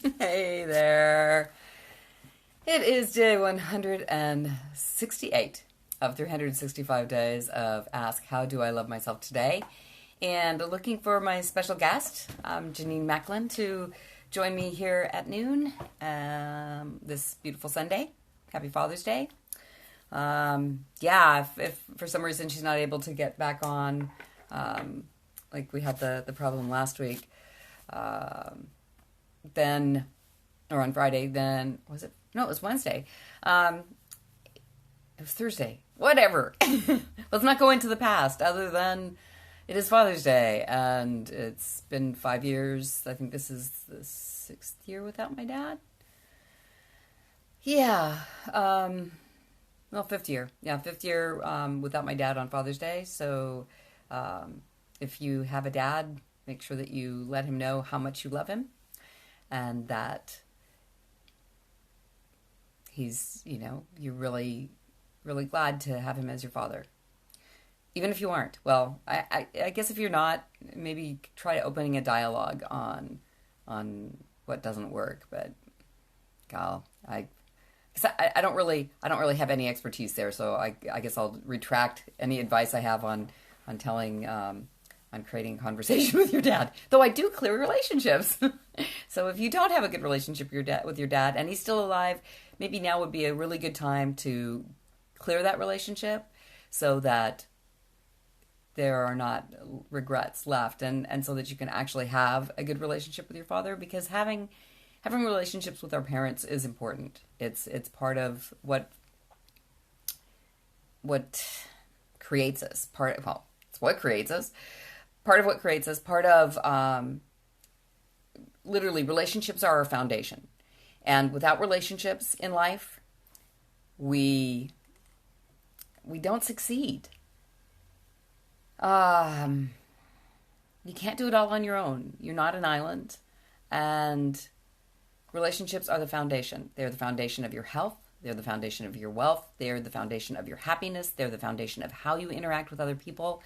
Hey there. It is day 168 of 365 days of Ask How Do I Love Myself Today? And looking for my special guest, Janine Macklin, to join me here at noon this beautiful Sunday. Happy Father's Day. If for some reason she's not able to get back on, like we had the problem last week, then, or on Friday, then, was it? No, it was Wednesday. It was Thursday. Whatever. Let's not go into the past other than it is Father's Day, and it's been 5 years. I think this is the 6th year without my dad. Yeah. Well, 5th year. Yeah, 5th year without my dad on Father's Day. So if you have a dad, make sure that you let him know how much you love him and that he's, you're really, really glad to have him as your father. Even if you aren't. Well, I guess if you're not, maybe try opening a dialogue on what doesn't work. But, gal, I don't really have any expertise there, so I guess I'll retract any advice I have on telling on creating conversation with your dad. Though I do clear relationships. So if you don't have a good relationship with your dad and he's still alive, maybe now would be a really good time to clear that relationship so that there are not regrets left and so that you can actually have a good relationship with your father, because having relationships with our parents is important. It's part of what creates us. It's what creates us. Part of what creates us. Part of literally, relationships are our foundation. And without relationships in life, we don't succeed. You can't do it all on your own. You're not an island. And relationships are the foundation. They're the foundation of your health. They're the foundation of your wealth. They're the foundation of your happiness. They're the foundation of how you interact with other people.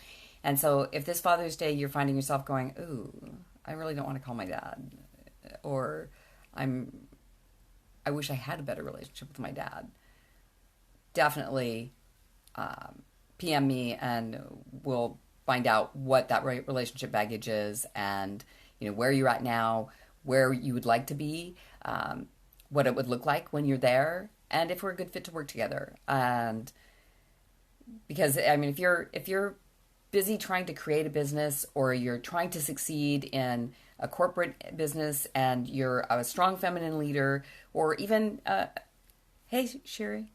And so if this Father's Day you're finding yourself going, ooh, I really don't want to call my dad, or I wish I had a better relationship with my dad, definitely PM me and we'll find out what that relationship baggage is and where you're at now, where you would like to be, what it would look like when you're there, and if we're a good fit to work together. And because if you're busy trying to create a business, or you're trying to succeed in a corporate business and you're a strong feminine leader, or even hey Sherry,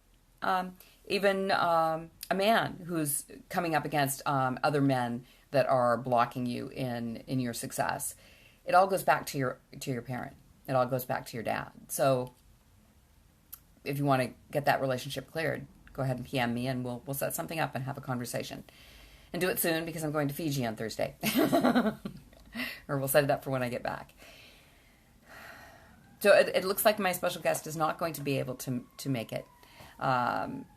even a man who's coming up against other men that are blocking you in your success, it all goes back to your parent. It all goes back to your dad. So if you want to get that relationship cleared, go ahead and PM me and we'll set something up and have a conversation. And do it soon, because I'm going to Fiji on Thursday. Or we'll set it up for when I get back. So it looks like my special guest is not going to be able to make it.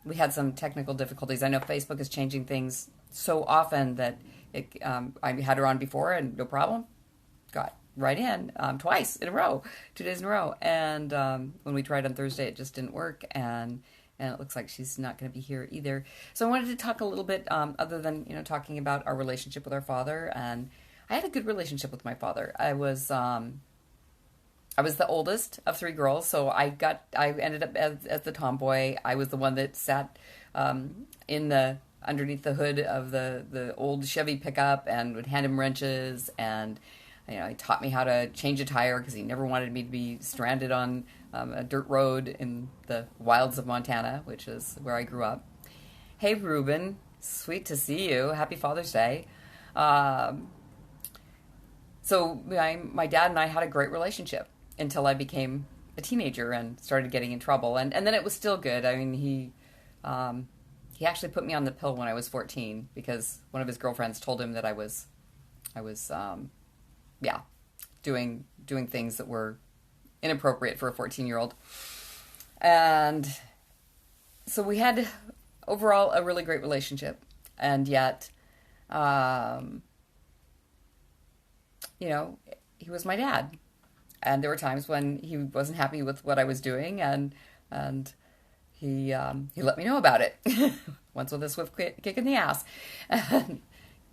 We had some technical difficulties. I know Facebook is changing things so often that I had her on before and no problem. Got right in twice in a row, 2 days in a row. And when we tried on Thursday, it just didn't work. And it looks like she's not going to be here either. So I wanted to talk a little bit, other than talking about our relationship with our father. And I had a good relationship with my father. I was the oldest of 3 girls, so I ended up as the tomboy. I was the one that sat underneath the hood of the old Chevy pickup and would hand him wrenches, and he taught me how to change a tire because he never wanted me to be stranded on a dirt road in the wilds of Montana, which is where I grew up. Hey, Ruben. Sweet to see you. Happy Father's Day. So my dad and I had a great relationship until I became a teenager and started getting in trouble. And then it was still good. I mean, he actually put me on the pill when I was 14 because one of his girlfriends told him that I was doing things that were inappropriate for a 14-year-old. And so we had overall a really great relationship. And yet, he was my dad. And there were times when he wasn't happy with what I was doing, and he let me know about it. Once with a swift kick in the ass. And,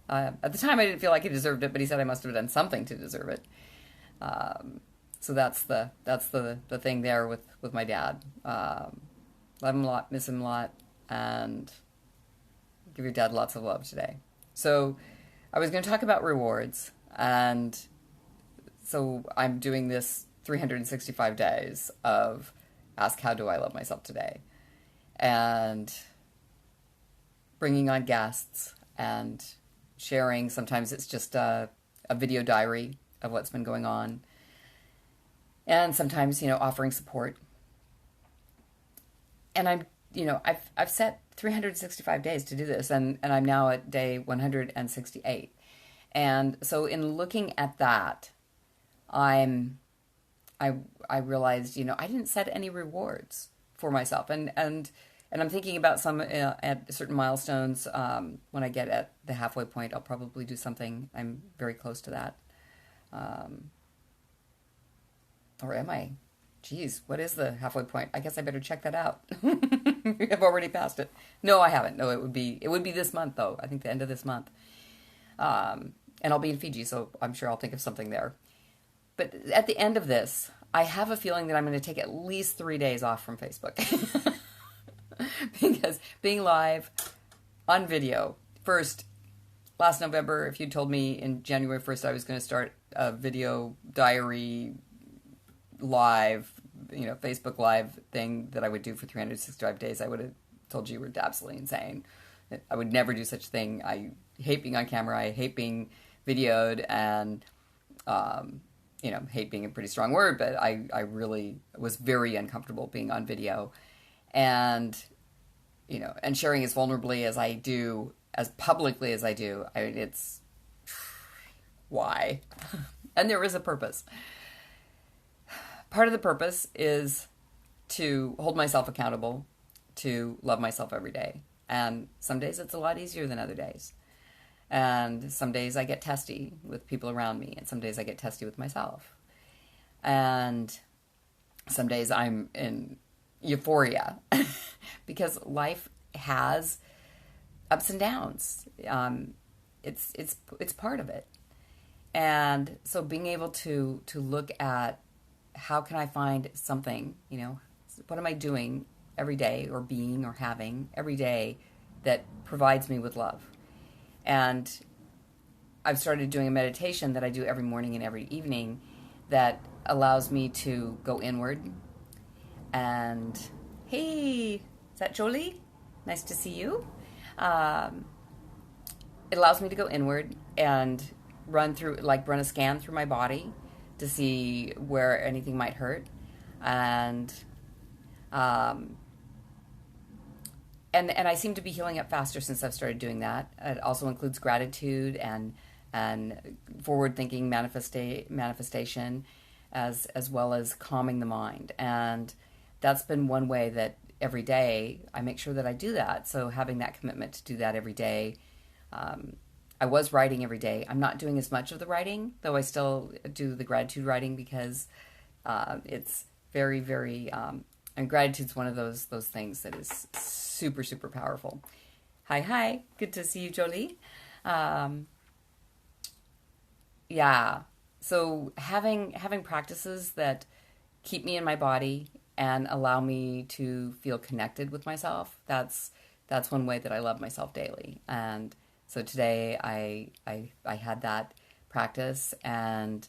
at the time, I didn't feel like he deserved it, but he said I must have done something to deserve it. So that's the thing there with my dad. Love him a lot, miss him a lot, and give your dad lots of love today. So I was going to talk about rewards, and so I'm doing this 365 days of ask how do I love myself today, and bringing on guests and sharing. Sometimes it's just a video diary of what's been going on, and sometimes offering support. And I've set 365 days to do this, and I'm now at day 168. And so in looking at that, I realized I didn't set any rewards for myself, and I'm thinking about some at certain milestones. When I get at the halfway point, I'll probably do something. I'm very close to that. Or am I? Geez, what is the halfway point? I guess I better check that out. I've already passed it. No, I haven't. No, it would be this month though. I think the end of this month. And I'll be in Fiji, so I'm sure I'll think of something there. But at the end of this, I have a feeling that I'm going to take at least 3 days off from Facebook. Because being live on video, first, last November, if you told me in January 1st I was going to start a video diary live, Facebook live thing that I would do for 365 days, I would have told you were absolutely insane. I would never do such a thing. I hate being on camera. I hate being videoed, and hate being a pretty strong word, but I really was very uncomfortable being on video, and and sharing as vulnerably as I do, as publicly as I do. It's why, and there is a purpose. Part of the purpose is to hold myself accountable, to love myself every day. And some days it's a lot easier than other days. And some days I get testy with people around me, and some days I get testy with myself. And some days I'm in euphoria because life has ups and downs. It's part of it. And so being able to look at how can I find something, what am I doing every day, or being or having every day that provides me with love? And I've started doing a meditation that I do every morning and every evening that allows me to go inward. And hey, is that Jolie? Nice to see you. It allows me to go inward and run a scan through my body to see where anything might hurt, and I seem to be healing up faster since I've started doing that. It also includes gratitude and forward-thinking manifestation, as well as calming the mind. And that's been one way that every day I make sure that I do that. So having that commitment to do that every day. I was writing every day. I'm not doing as much of the writing, though I still do the gratitude writing, because it's very, very, and gratitude's one of those things that is super, super powerful. Hi. Good to see you, Jolie. Yeah. So having practices that keep me in my body and allow me to feel connected with myself, that's one way that I love myself daily. And so today I had that practice, and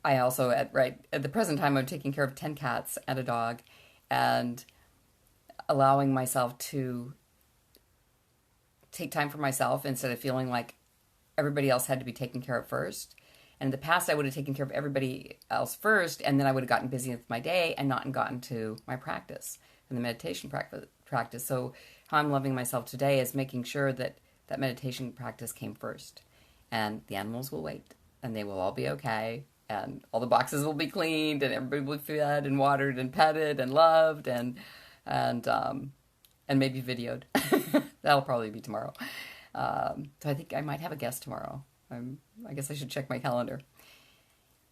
I also at the present time I'm taking care of 10 cats and a dog, and allowing myself to take time for myself instead of feeling like everybody else had to be taken care of first. And in the past I would have taken care of everybody else first, and then I would have gotten busy with my day and not gotten to my practice and the meditation practice. So how I'm loving myself today is making sure that meditation practice came first, and the animals will wait, and they will all be okay, and all the boxes will be cleaned, and everybody will be fed and watered and petted and loved and maybe videoed. That'll probably be tomorrow. So I think I might have a guest tomorrow. I guess I should check my calendar.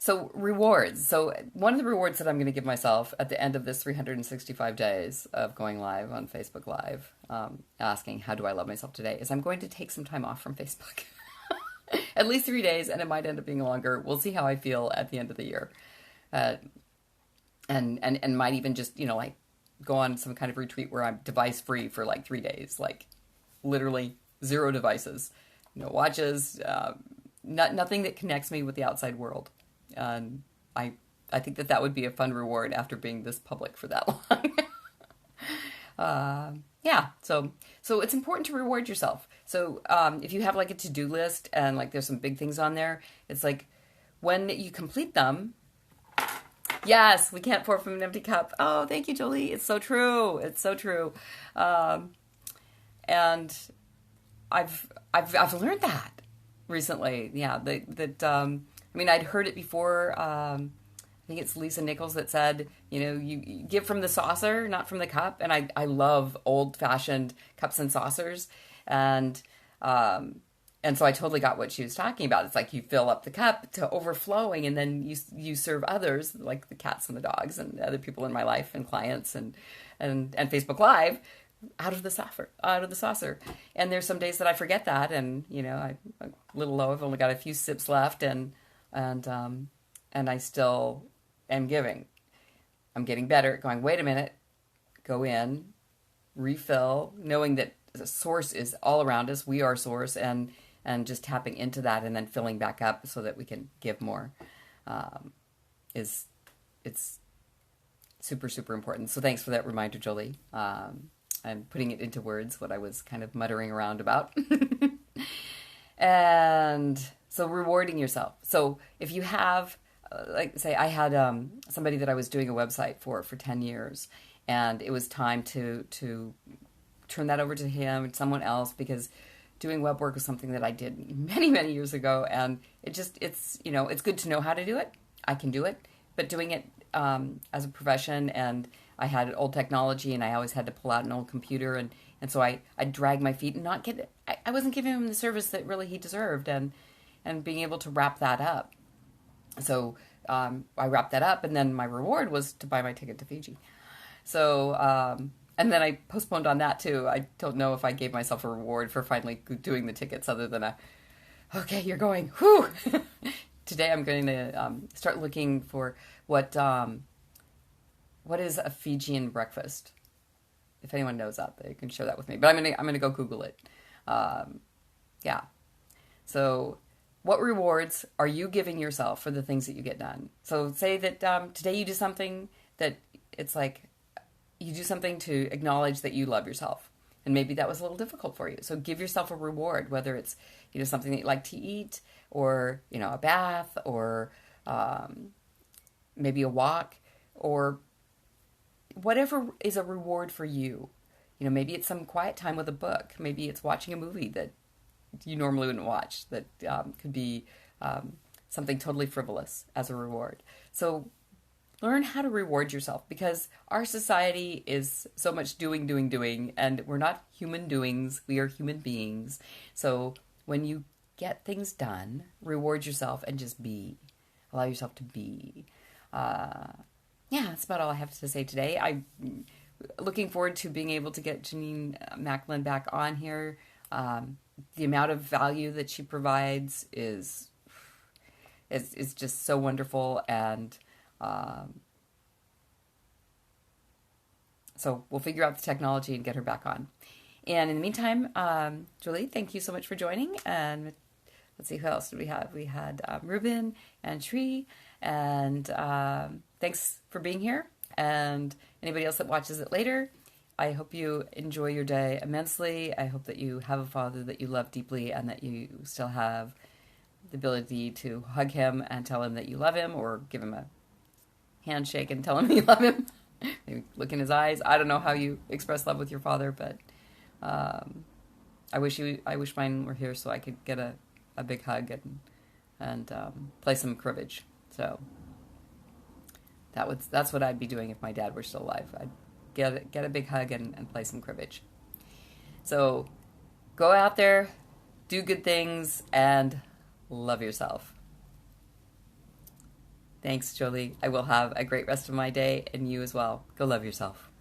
So rewards. So one of the rewards that I'm going to give myself at the end of this 365 days of going live on Facebook Live, asking how do I love myself today, is I'm going to take some time off from Facebook. At least 3 days, and it might end up being longer. We'll see how I feel at the end of the year. And might even just, like go on some kind of retreat where I'm device free for like 3 days, like literally 0 devices, no watches, nothing that connects me with the outside world. And I think that would be a fun reward after being this public for that long. Yeah, so it's important to reward yourself. So if you have like a to-do list and like there's some big things on there, it's like when you complete them. Yes, we can't pour from an empty cup. Oh, thank you, Jolie. It's so true. It's so true. And I've learned that recently. Yeah, I'd heard it before. I think it's Lisa Nichols that said, you give from the saucer, not from the cup. And I love old-fashioned cups and saucers. And so I totally got what she was talking about. It's like you fill up the cup to overflowing, and then you serve others, like the cats and the dogs and other people in my life and clients and Facebook Live, out of the saucer. And there's some days that I forget that, and I'm a little low. I've only got a few sips left, and I still am giving. I'm getting better at going, wait a minute, go in, refill, knowing that the source is all around us. We are source, and just tapping into that and then filling back up so that we can give more it's super, super important. So thanks for that reminder, Jolie. I'm putting it into words, what I was kind of muttering around about. And so rewarding yourself. So if you have, like say I had somebody that I was doing a website for 10 years, and it was time to turn that over to him and someone else, because doing web work was something that I did many, many years ago, and it's good to know how to do it. I can do it, but doing it as a profession, and I had old technology, and I always had to pull out an old computer, and so I dragged my feet and not get it. I wasn't giving him the service that really he deserved, and being able to wrap that up. So I wrapped that up, and then my reward was to buy my ticket to Fiji. So and then I postponed on that too. I don't know if I gave myself a reward for finally doing the tickets, other than okay, you're going. Whew. Today I'm going to start looking for what is a Fijian breakfast. If anyone knows that, they can share that with me. But I'm gonna go Google it. Yeah. So, what rewards are you giving yourself for the things that you get done? So, say that today you do something that it's like you do something to acknowledge that you love yourself, and maybe that was a little difficult for you. So, give yourself a reward, whether it's something that you like to eat, or a bath, or maybe a walk, or whatever is a reward for you. Maybe it's some quiet time with a book. Maybe it's watching a movie that you normally wouldn't watch, that could be something totally frivolous as a reward. So learn how to reward yourself, because our society is so much doing, and we're not human doings. We are human beings. So when you get things done, reward yourself and just be. Allow yourself to be. Yeah, that's about all I have to say today. I'm looking forward to being able to get Janine Macklin back on here. The amount of value that she provides is just so wonderful, and so we'll figure out the technology and get her back on. And in the meantime, Julie, thank you so much for joining. And let's see, who else did we have? We had Ruben and Tree, and thanks for being here. And anybody else that watches it later, I hope you enjoy your day immensely. I hope that you have a father that you love deeply, and that you still have the ability to hug him and tell him that you love him, or give him a handshake and tell him you love him. Maybe look in his eyes. I don't know how you express love with your father, but I wish mine were here so I could get a big hug and play some cribbage. So that's what I'd be doing if my dad were still alive. I'd get a big hug and play some cribbage. So go out there, do good things, and love yourself. Thanks, Jolie. I will have a great rest of my day, and you as well. Go love yourself.